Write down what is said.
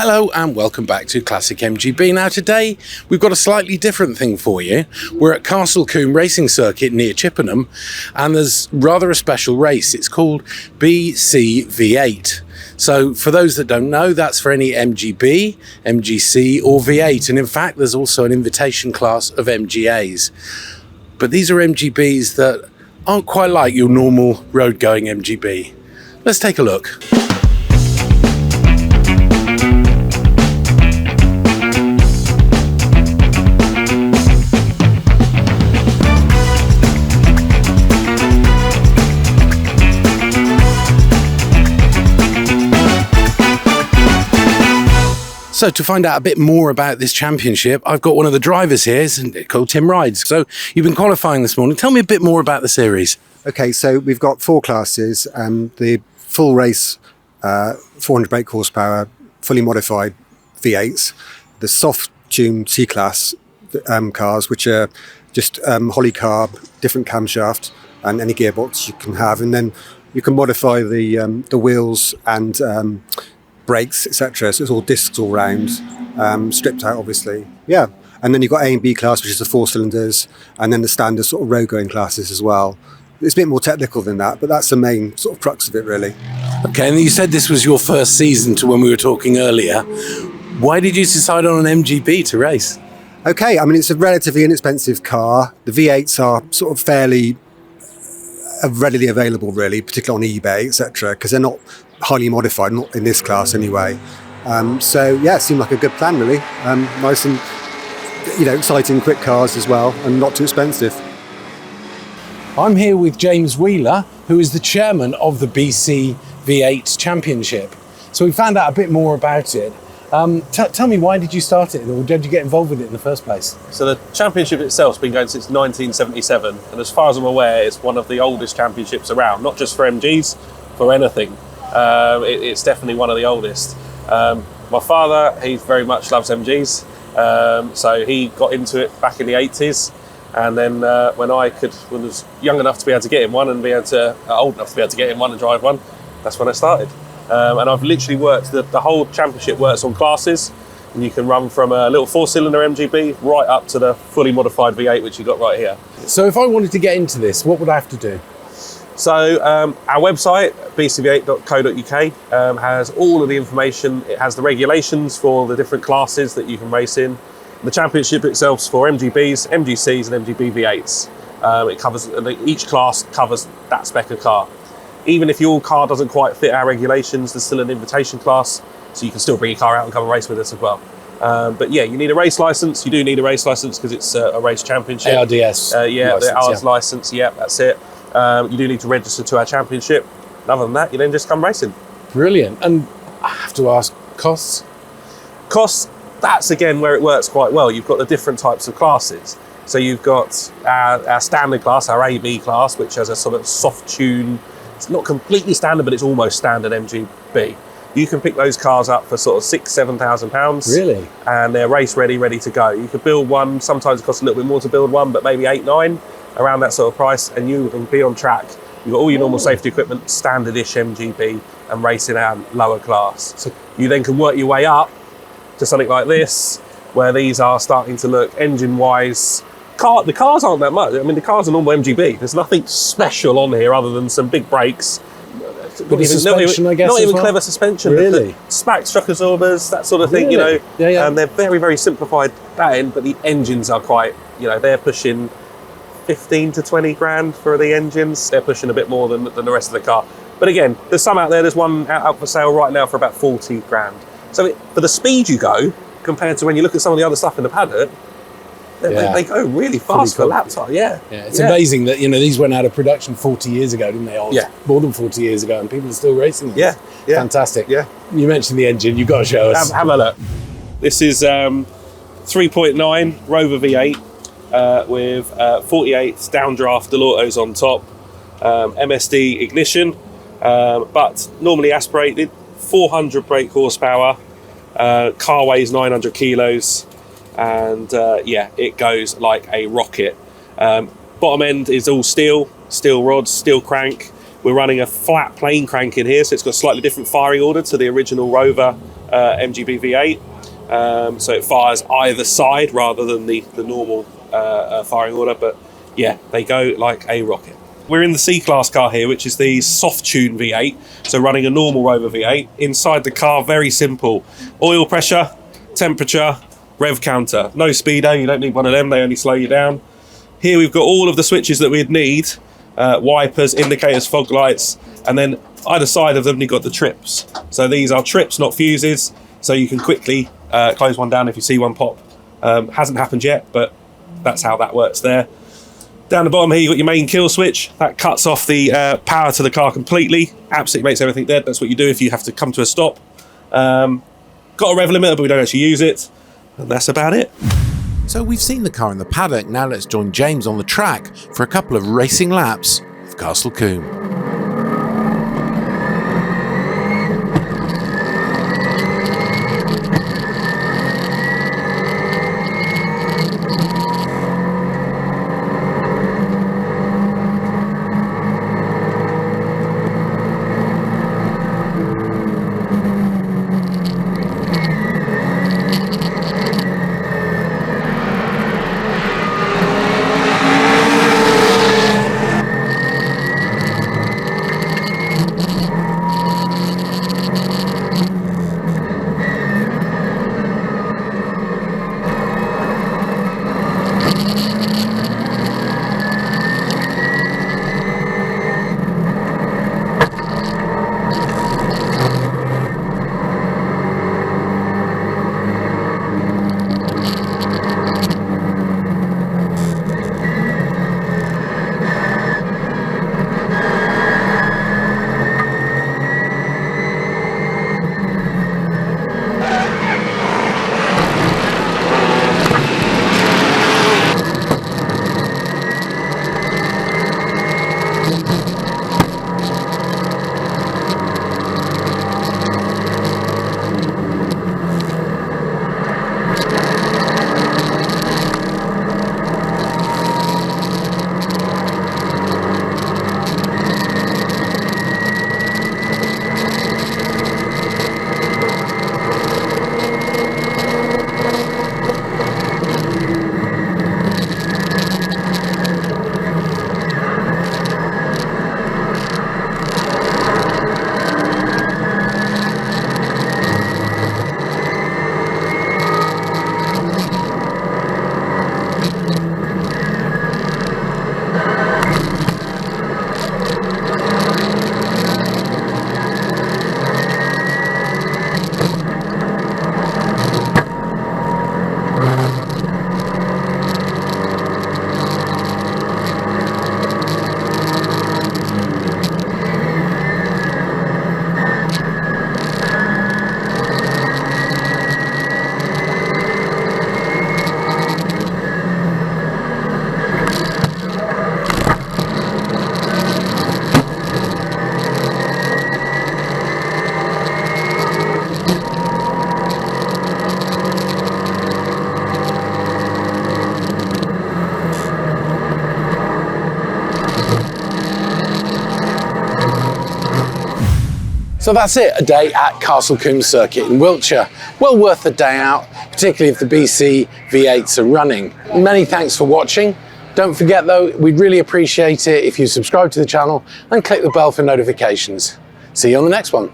Hello and welcome back to Classic MGB. Now today we've got a slightly different thing for you. We're at Castle Combe Racing Circuit near Chippenham and there's rather a special race. It's called BC V8. So for those that don't know, that's for any MGB, MGC or V8, and in fact there's also an invitation class of MGAs. But these are MGBs that aren't quite like your normal road going MGB. Let's take a look. So to find out a bit more about this championship, I've got one of the drivers here, called Tim Rides. So you've been qualifying this morning. Tell me a bit more about the series. Okay, so we've got four classes. The full race, 400 brake horsepower, fully modified V8s. The soft tuned C-class cars, which are just Holly carb, different camshaft, and any gearbox you can have. And then you can modify the wheels and brakes, etc. So it's all discs all round, stripped out obviously. Yeah. And then you've got A and B class, which is the 4 cylinders, and then the standard sort of road going classes as well. It's a bit more technical than that, but that's the main sort of crux of it really. Okay, and you said this was your first season to when we were talking earlier. Why did you decide on an MGB to race? Okay, I mean, it's a relatively inexpensive car. The V8s are sort of fairly readily available really, particularly on eBay, etc., because they're not highly modified, not in this class anyway. So yeah, it seemed like a good plan really. Nice and exciting, quick cars as well, and not too expensive. I'm here with James Wheeler, who is the chairman of the BC V8 Championship. So we found out a bit more about it. Tell me, why did you start it, or did you get involved with it in the first place? So the championship itself has been going since 1977, and as far as I'm aware, it's one of the oldest championships around, not just for MGs, for anything. It's definitely one of the oldest. My father, he very much loves MGs, so he got into it back in the 80s, and then when I was young enough to be able to get in one and old enough to be able to get in one and drive one, that's when I started. And I've literally worked, the whole championship works on classes, and you can run from a little 4-cylinder MGB right up to the fully modified V8, which you got right here. So if I wanted to get into this, what would I have to do? So our website, bcv8.co.uk, has all of the information. It has the regulations for the different classes that you can race in. The championship itself is for MGBs, MGCs and MGB V8s. It covers, each class covers that spec of car. Even if your car doesn't quite fit our regulations, there's still an invitation class, so you can still bring your car out and come and race with us as well. But yeah, you need a race license. You do need a race license because it's a race championship. ARDS license, the ARDS license, yeah, that's it. You do need to register to our championship. And other than that, you then just come racing. Brilliant. And I have to ask, costs? Costs, that's again where it works quite well. You've got the different types of classes. So you've got our standard class, our AB class, which has a sort of soft tune. It's not completely standard, but it's almost standard MGB. You can pick those cars up for sort of £6,000-7,000. Really? And they're race ready to go. You could build one. Sometimes it costs a little bit more to build one, but maybe 8-9. Around that sort of price, and you can be on track. You've got all your normal safety equipment, standard-ish MGB, and racing our lower class. So you then can work your way up to something like this, where these are starting to look engine-wise. The cars aren't that much. I mean, the car's a normal MGB. There's nothing special on here other than some big brakes. But suspension, I guess, not even well? clever suspension. Really? SPAC shock absorbers, that sort of thing. Really? Yeah. And they're very, very simplified that end, but the engines are quite. They're pushing 15 to 20 grand for the engines. They're pushing a bit more than the rest of the car. But again, there's some out there. There's one out for sale right now for about 40 grand. So for the speed you go, compared to when you look at some of the other stuff in the paddock, they go really fast for a lap time. Yeah. It's amazing that these went out of production 40 years ago, didn't they? More than 40 years ago, and people are still racing them. Yeah. Fantastic. Yeah. You mentioned the engine. You've got to show us. Have a look. This is 3.9 Rover V8. With 48 downdraft Delautos on top, MSD ignition, but normally aspirated, 400 brake horsepower, car weighs 900 kilos, and it goes like a rocket. Bottom end is all steel rods, steel crank. We're running a flat plane crank in here, so it's got a slightly different firing order to the original Rover MGB V8, so it fires either side rather than the normal firing order, but yeah, they go like a rocket. We're in the C-Class car here, which is the soft tune V8, so running a normal Rover V8. Inside the car, very simple. Oil pressure, temperature, rev counter. No speedo, you don't need one of them, they only slow you down. Here we've got all of the switches that we'd need, wipers, indicators, fog lights, and then either side of them you've got the trips. So these are trips, not fuses, so you can quickly close one down if you see one pop. Hasn't happened yet, but that's how that works there. Down the bottom here, you've got your main kill switch. That cuts off the power to the car completely. Absolutely makes everything dead. That's what you do if you have to come to a stop. Got a rev limiter, but we don't actually use it. And that's about it. So we've seen the car in the paddock, now let's join James on the track for a couple of racing laps of Castle Combe. So that's it, a day at Castle Combe Circuit in Wiltshire. Well worth the day out, particularly if the BC V8s are running. Many thanks for watching. Don't forget though, we'd really appreciate it if you subscribe to the channel and click the bell for notifications. See you on the next one.